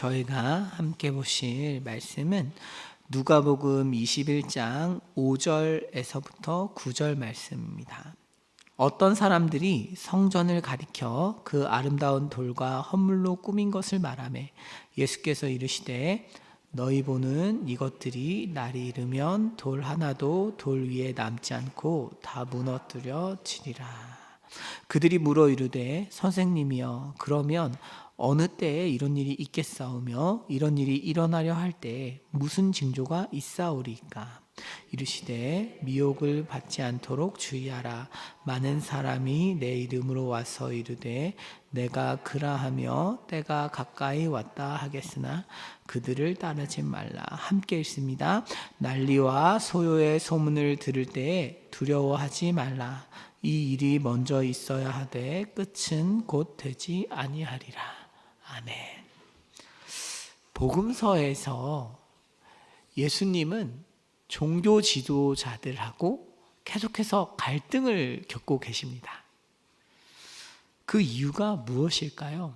저희가 함께 보실 말씀은 누가복음 21장 5절에서부터 9절 말씀입니다. 어떤 사람들이 성전을 가리켜 그 아름다운 돌과 헌물로 꾸민 것을 말하매 예수께서 이르시되 너희 보는 이것들이 날이 이르면 돌 하나도 돌 위에 남지 않고 다 무너뜨려지리라. 그들이 물어 이르되 선생님이여 그러면 어느 때에 이런 일이 있겠사오며 이런 일이 일어나려 할 때에 무슨 징조가 있사오리까? 이르시되 미혹을 받지 않도록 주의하라. 많은 사람이 내 이름으로 와서 이르되 내가 그라하며 때가 가까이 왔다 하겠으나 그들을 따르지 말라. 함께 읽습니다. 난리와 소요의 소문을 들을 때에 두려워하지 말라. 이 일이 먼저 있어야 하되 끝은 곧 되지 아니하리라. 아멘. 복음서에서 예수님은 종교 지도자들하고 계속해서 갈등을 겪고 계십니다. 그 이유가 무엇일까요?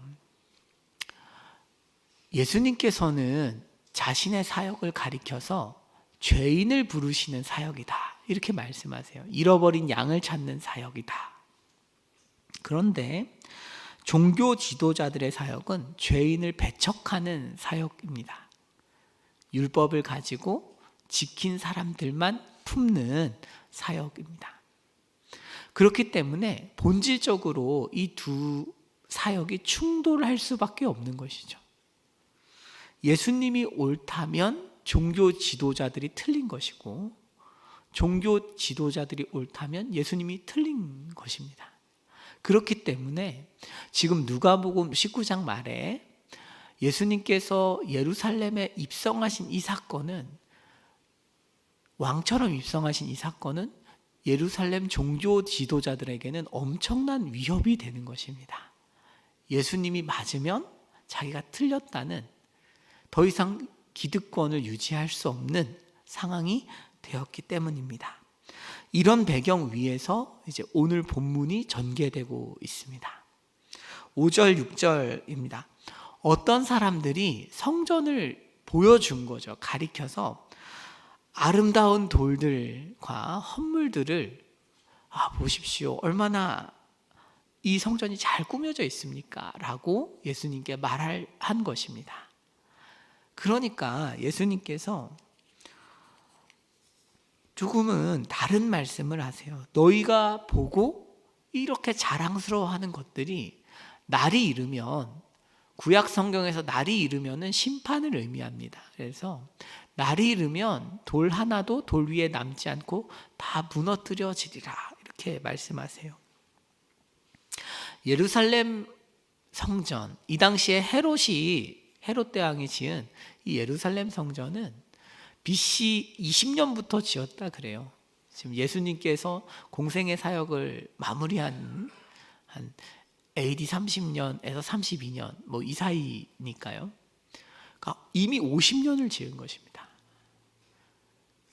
예수님께서는 자신의 사역을 가리켜서 죄인을 부르시는 사역이다 이렇게 말씀하세요. 잃어버린 양을 찾는 사역이다. 그런데 종교 지도자들의 사역은 죄인을 배척하는 사역입니다. 율법을 가지고 지킨 사람들만 품는 사역입니다. 그렇기 때문에 본질적으로 이 두 사역이 충돌할 수밖에 없는 것이죠. 예수님이 옳다면 종교 지도자들이 틀린 것이고 종교 지도자들이 옳다면 예수님이 틀린 것입니다. 그렇기 때문에 지금 누가복음 19장 말에 예수님께서 예루살렘에 입성하신 이 사건은 왕처럼 입성하신 이 사건은 예루살렘 종교 지도자들에게는 엄청난 위협이 되는 것입니다. 예수님이 맞으면 자기가 틀렸다는 더 이상 기득권을 유지할 수 없는 상황이 되었기 때문입니다. 이런 배경 위에서 이제 오늘 본문이 전개되고 있습니다. 5절, 6절입니다. 어떤 사람들이 성전을 보여준 거죠. 가리켜서 아름다운 돌들과 헌물들을 보십시오. 얼마나 이 성전이 잘 꾸며져 있습니까? 라고 예수님께 말한 것입니다. 그러니까 예수님께서 조금은 다른 말씀을 하세요. 너희가 보고 이렇게 자랑스러워하는 것들이 날이 이르면, 구약 성경에서 날이 이르면은 심판을 의미합니다. 그래서 날이 이르면 돌 하나도 돌 위에 남지 않고 다 무너뜨려지리라 이렇게 말씀하세요. 예루살렘 성전, 이 당시에 헤롯 대왕이 지은 이 예루살렘 성전은 BC 20년부터 지었다 그래요. 지금 예수님께서 공생의 사역을 마무리한 한 AD 30년에서 32년 이 사이니까요. 그러니까 이미 50년을 지은 것입니다.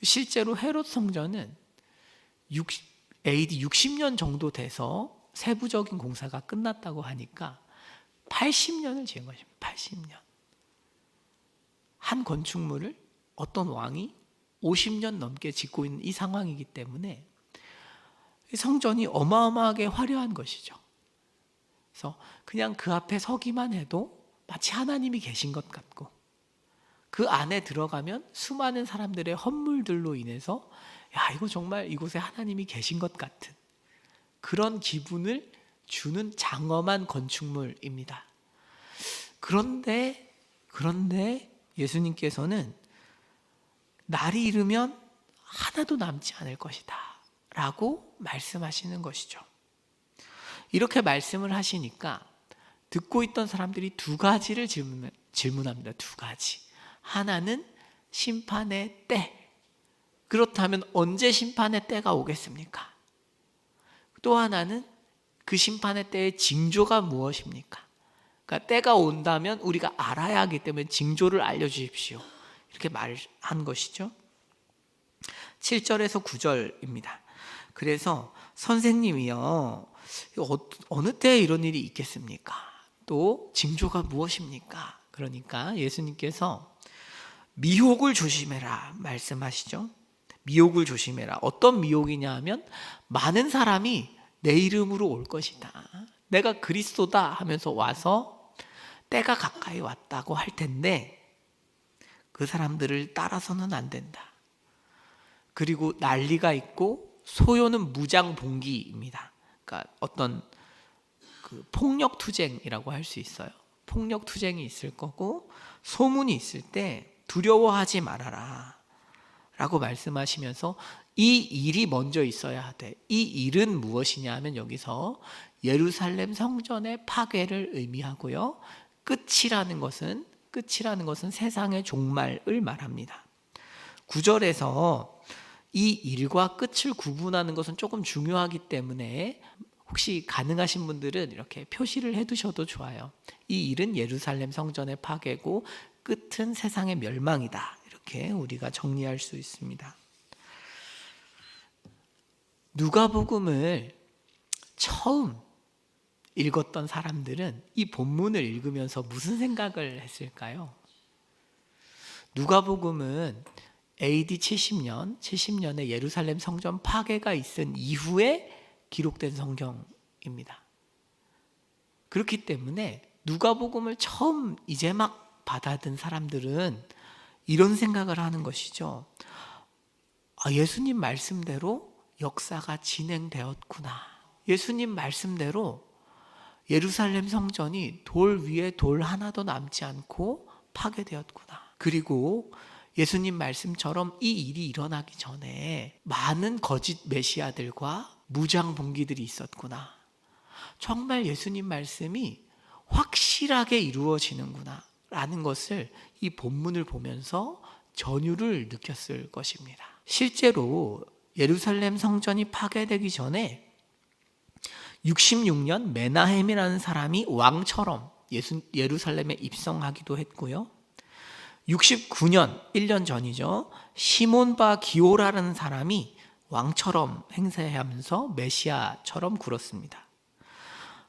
실제로 헤롯 성전은 AD 60년 정도 돼서 세부적인 공사가 끝났다고 하니까 80년을 지은 것입니다. 80년. 한 건축물을 어떤 왕이 50년 넘게 짓고 있는 이 상황이기 때문에 성전이 어마어마하게 화려한 것이죠. 그래서 그냥 그 앞에 서기만 해도 마치 하나님이 계신 것 같고 그 안에 들어가면 수많은 사람들의 헌물들로 인해서 이거 정말 이곳에 하나님이 계신 것 같은 그런 기분을 주는 장엄한 건축물입니다. 그런데 예수님께서는 날이 이르면 하나도 남지 않을 것이다 라고 말씀하시는 것이죠. 이렇게 말씀을 하시니까 듣고 있던 사람들이 두 가지를 질문합니다. 두 가지. 하나는 심판의 때. 그렇다면 언제 심판의 때가 오겠습니까? 또 하나는 그 심판의 때의 징조가 무엇입니까? 그러니까 때가 온다면 우리가 알아야 하기 때문에 징조를 알려주십시오. 이렇게 말한 것이죠. 7절에서 9절입니다. 그래서 선생님이요 어느 때에 이런 일이 있겠습니까? 또 징조가 무엇입니까? 그러니까 예수님께서 미혹을 조심해라 말씀하시죠. 미혹을 조심해라. 어떤 미혹이냐 하면 많은 사람이 내 이름으로 올 것이다. 내가 그리스도다 하면서 와서 때가 가까이 왔다고 할 텐데 그 사람들을 따라서는 안 된다. 그리고 난리가 있고 소요는 무장봉기입니다. 그러니까 어떤 그 폭력투쟁이라고 할 수 있어요. 폭력투쟁이 있을 거고 소문이 있을 때 두려워하지 말아라 라고 말씀하시면서 이 일이 먼저 있어야 돼. 이 일은 무엇이냐 하면 여기서 예루살렘 성전의 파괴를 의미하고요. 끝이라는 것은 세상의 종말을 말합니다. 9절에서 이 일과 끝을 구분하는 것은 조금 중요하기 때문에 혹시 가능하신 분들은 이렇게 표시를 해두셔도 좋아요. 이 일은 예루살렘 성전의 파괴고 끝은 세상의 멸망이다. 이렇게 우리가 정리할 수 있습니다. 누가복음을 처음 읽었던 사람들은 이 본문을 읽으면서 무슨 생각을 했을까요? 누가복음은 AD 70년에 예루살렘 성전 파괴가 있은 이후에 기록된 성경입니다. 그렇기 때문에 누가복음을 처음 이제 막 받아든 사람들은 이런 생각을 하는 것이죠. 예수님 말씀대로 역사가 진행되었구나. 예수님 말씀대로 예루살렘 성전이 돌 위에 돌 하나도 남지 않고 파괴되었구나. 그리고 예수님 말씀처럼 이 일이 일어나기 전에 많은 거짓 메시아들과 무장봉기들이 있었구나. 정말 예수님 말씀이 확실하게 이루어지는구나 라는 것을 이 본문을 보면서 전율을 느꼈을 것입니다. 실제로 예루살렘 성전이 파괴되기 전에 66년 메나헴이라는 사람이 왕처럼 예루살렘에 입성하기도 했고요. 69년 1년 전이죠. 시몬 바 기오라는 사람이 왕처럼 행세하면서 메시아처럼 굴었습니다.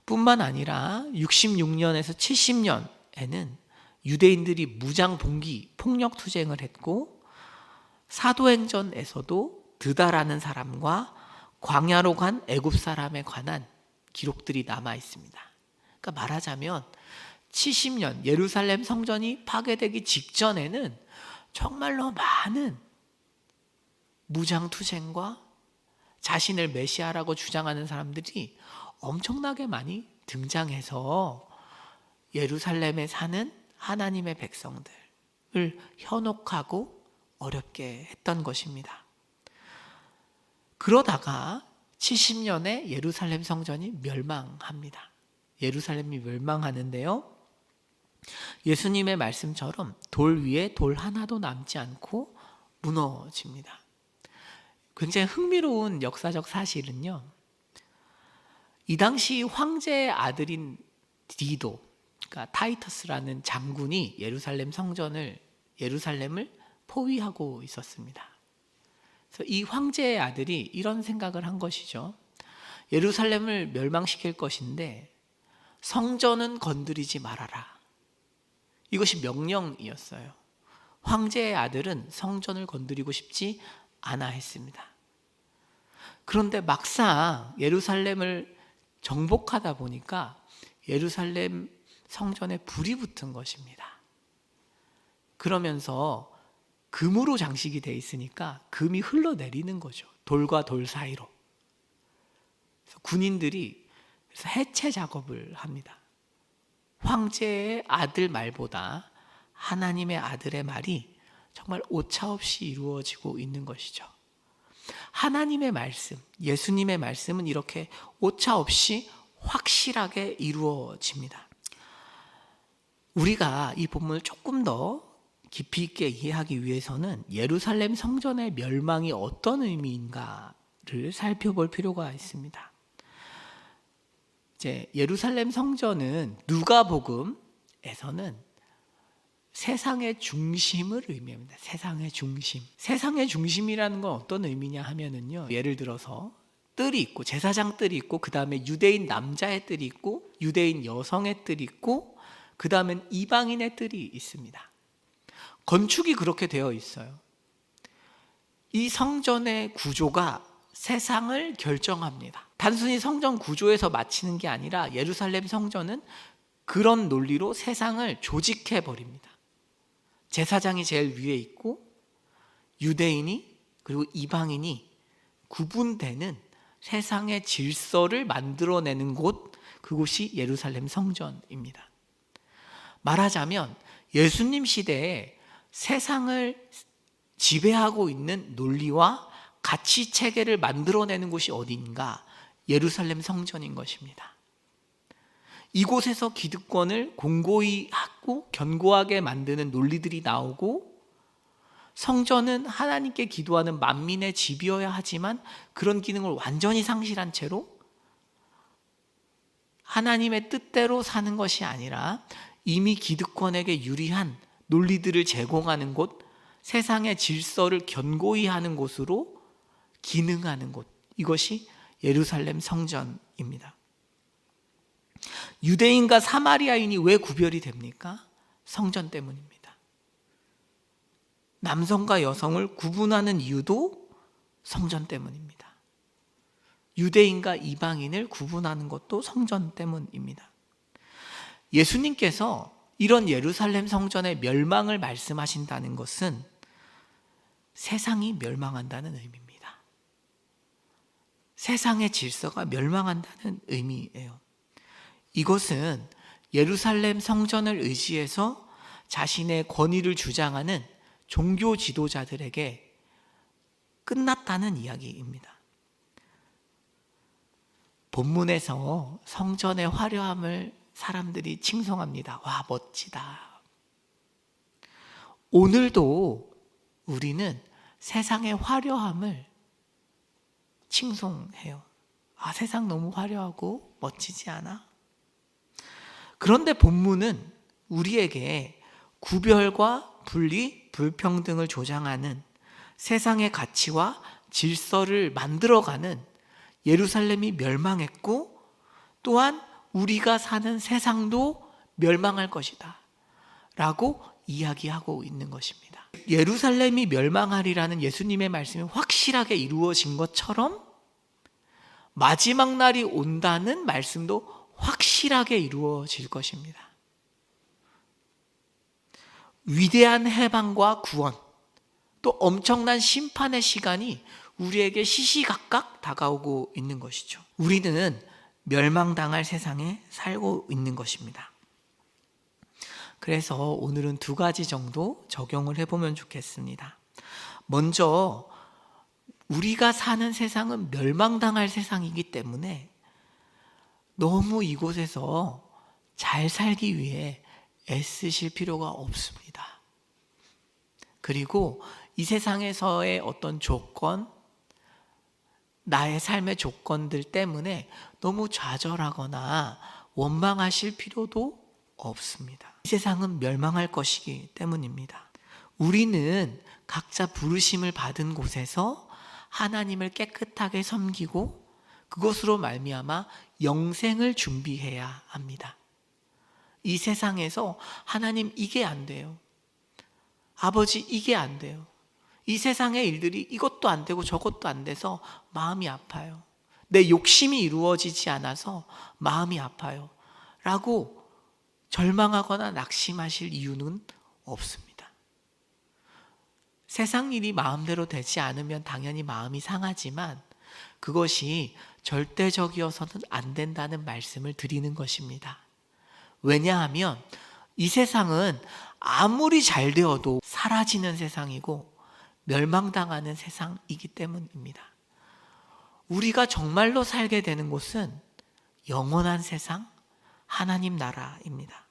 뿐만 아니라 66년에서 70년에는 유대인들이 무장봉기, 폭력투쟁을 했고 사도행전에서도 드다라는 사람과 광야로 간 애굽 사람에 관한 기록들이 남아 있습니다. 그러니까 말하자면 70년 예루살렘 성전이 파괴되기 직전에는 정말로 많은 무장투쟁과 자신을 메시아라고 주장하는 사람들이 엄청나게 많이 등장해서 예루살렘에 사는 하나님의 백성들을 현혹하고 어렵게 했던 것입니다. 그러다가 70년에 예루살렘 성전이 멸망합니다. 예루살렘이 멸망하는데요. 예수님의 말씀처럼 돌 위에 돌 하나도 남지 않고 무너집니다. 굉장히 흥미로운 역사적 사실은요. 이 당시 황제의 아들인 디도, 그러니까 타이터스라는 장군이 예루살렘을 포위하고 있었습니다. 그래서 이 황제의 아들이 이런 생각을 한 것이죠. 예루살렘을 멸망시킬 것인데 성전은 건드리지 말아라. 이것이 명령이었어요. 황제의 아들은 성전을 건드리고 싶지 않아 했습니다. 그런데 막상 예루살렘을 정복하다 보니까 예루살렘 성전에 불이 붙은 것입니다. 그러면서 금으로 장식이 돼 있으니까 금이 흘러내리는 거죠. 돌과 돌 사이로. 그래서 군인들이 해체 작업을 합니다. 황제의 아들 말보다 하나님의 아들의 말이 정말 오차없이 이루어지고 있는 것이죠. 하나님의 말씀, 예수님의 말씀은 이렇게 오차없이 확실하게 이루어집니다. 우리가 이 본문을 조금 더 깊이 있게 이해하기 위해서는 예루살렘 성전의 멸망이 어떤 의미인가를 살펴볼 필요가 있습니다. 이제 예루살렘 성전은 누가복음에서는 세상의 중심을 의미합니다. 세상의 중심. 세상의 중심이라는 건 어떤 의미냐 하면은요. 예를 들어서 뜰이 있고 제사장 뜰이 있고 그 다음에 유대인 남자의 뜰이 있고 유대인 여성의 뜰이 있고 그 다음엔 이방인의 뜰이 있습니다. 건축이 그렇게 되어 있어요. 이 성전의 구조가 세상을 결정합니다. 단순히 성전 구조에서 마치는 게 아니라 예루살렘 성전은 그런 논리로 세상을 조직해 버립니다. 제사장이 제일 위에 있고 유대인이 그리고 이방인이 구분되는 세상의 질서를 만들어내는 곳, 그곳이 예루살렘 성전입니다. 말하자면 예수님 시대에 세상을 지배하고 있는 논리와 가치 체계를 만들어내는 곳이 어디인가? 예루살렘 성전인 것입니다. 이곳에서 기득권을 공고히 하고 견고하게 만드는 논리들이 나오고, 성전은 하나님께 기도하는 만민의 집이어야 하지만 그런 기능을 완전히 상실한 채로 하나님의 뜻대로 사는 것이 아니라 이미 기득권에게 유리한 논리들을 제공하는 곳, 세상의 질서를 견고히 하는 곳으로 기능하는 곳, 이것이 예루살렘 성전입니다. 유대인과 사마리아인이 왜 구별이 됩니까? 성전 때문입니다. 남성과 여성을 구분하는 이유도 성전 때문입니다. 유대인과 이방인을 구분하는 것도 성전 때문입니다. 예수님께서 이런 예루살렘 성전의 멸망을 말씀하신다는 것은 세상이 멸망한다는 의미입니다. 세상의 질서가 멸망한다는 의미예요. 이것은 예루살렘 성전을 의지해서 자신의 권위를 주장하는 종교 지도자들에게 끝났다는 이야기입니다. 본문에서 성전의 화려함을 사람들이 칭송합니다. 와, 멋지다. 오늘도 우리는 세상의 화려함을 칭송해요. 아, 세상 너무 화려하고 멋지지 않아? 그런데 본문은 우리에게 구별과 분리, 불평등을 조장하는 세상의 가치와 질서를 만들어가는 예루살렘이 멸망했고, 또한 우리가 사는 세상도 멸망할 것이다 라고 이야기하고 있는 것입니다. 예루살렘이 멸망하리라는 예수님의 말씀이 확실하게 이루어진 것처럼 마지막 날이 온다는 말씀도 확실하게 이루어질 것입니다. 위대한 해방과 구원, 또 엄청난 심판의 시간이 우리에게 시시각각 다가오고 있는 것이죠. 우리는 멸망당할 세상에 살고 있는 것입니다. 그래서 오늘은 2가지 정도 적용을 해보면 좋겠습니다. 먼저 우리가 사는 세상은 멸망당할 세상이기 때문에 너무 이곳에서 잘 살기 위해 애쓰실 필요가 없습니다. 그리고 이 세상에서의 어떤 조건, 나의 삶의 조건들 때문에 너무 좌절하거나 원망하실 필요도 없습니다. 이 세상은 멸망할 것이기 때문입니다. 우리는 각자 부르심을 받은 곳에서 하나님을 깨끗하게 섬기고 그것으로 말미암아 영생을 준비해야 합니다. 이 세상에서 하나님 이게 안 돼요. 아버지 이게 안 돼요. 이 세상의 일들이 이것도 안 되고 저것도 안 돼서 마음이 아파요. 내 욕심이 이루어지지 않아서 마음이 아파요. 라고 절망하거나 낙심하실 이유는 없습니다. 세상 일이 마음대로 되지 않으면 당연히 마음이 상하지만 그것이 절대적이어서는 안 된다는 말씀을 드리는 것입니다. 왜냐하면 이 세상은 아무리 잘 되어도 사라지는 세상이고 멸망당하는 세상이기 때문입니다. 우리가 정말로 살게 되는 곳은 영원한 세상, 하나님 나라입니다.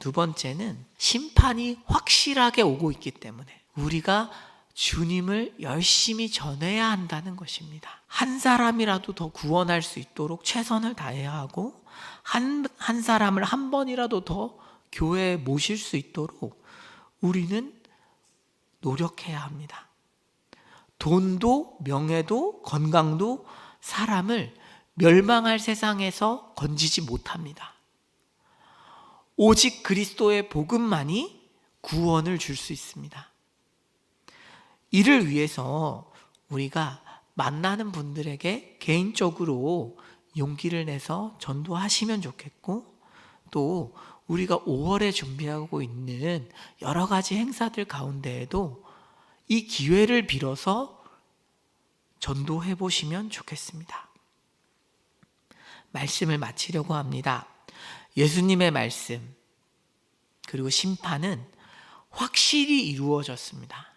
2번째는 심판이 확실하게 오고 있기 때문에 우리가 주님을 열심히 전해야 한다는 것입니다. 한 사람이라도 더 구원할 수 있도록 최선을 다해야 하고 한 사람을 한 번이라도 더 교회에 모실 수 있도록 우리는 노력해야 합니다. 돈도 명예도 건강도 사람을 멸망할 세상에서 건지지 못합니다. 오직 그리스도의 복음만이 구원을 줄 수 있습니다. 이를 위해서 우리가 만나는 분들에게 개인적으로 용기를 내서 전도하시면 좋겠고, 또 우리가 5월에 준비하고 있는 여러 가지 행사들 가운데에도 이 기회를 빌어서 전도해 보시면 좋겠습니다. 말씀을 마치려고 합니다. 예수님의 말씀 그리고 심판은 확실히 이루어졌습니다.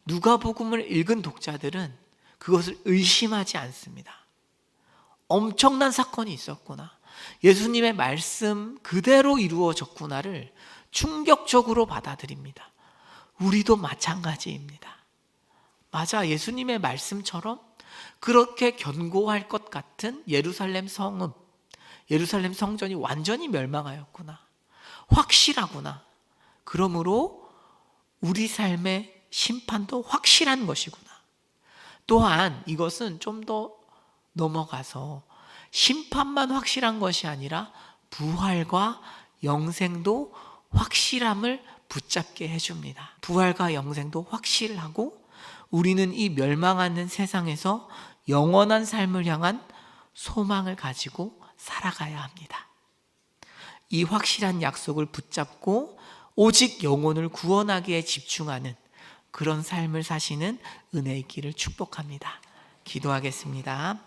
누가복음을 읽은 독자들은 그것을 의심하지 않습니다. 엄청난 사건이 있었구나, 예수님의 말씀 그대로 이루어졌구나를 충격적으로 받아들입니다. 우리도 마찬가지입니다. 맞아, 예수님의 말씀처럼 그렇게 견고할 것 같은 예루살렘 성읍, 예루살렘 성전이 완전히 멸망하였구나, 확실하구나. 그러므로 우리 삶의 심판도 확실한 것이구나. 또한 이것은 좀 더 넘어가서 심판만 확실한 것이 아니라 부활과 영생도 확실함을 붙잡게 해줍니다. 부활과 영생도 확실하고 우리는 이 멸망하는 세상에서 영원한 삶을 향한 소망을 가지고 살아가야 합니다. 이 확실한 약속을 붙잡고 오직 영혼을 구원하기에 집중하는 그런 삶을 사시는 은혜의 길을 축복합니다. 기도하겠습니다.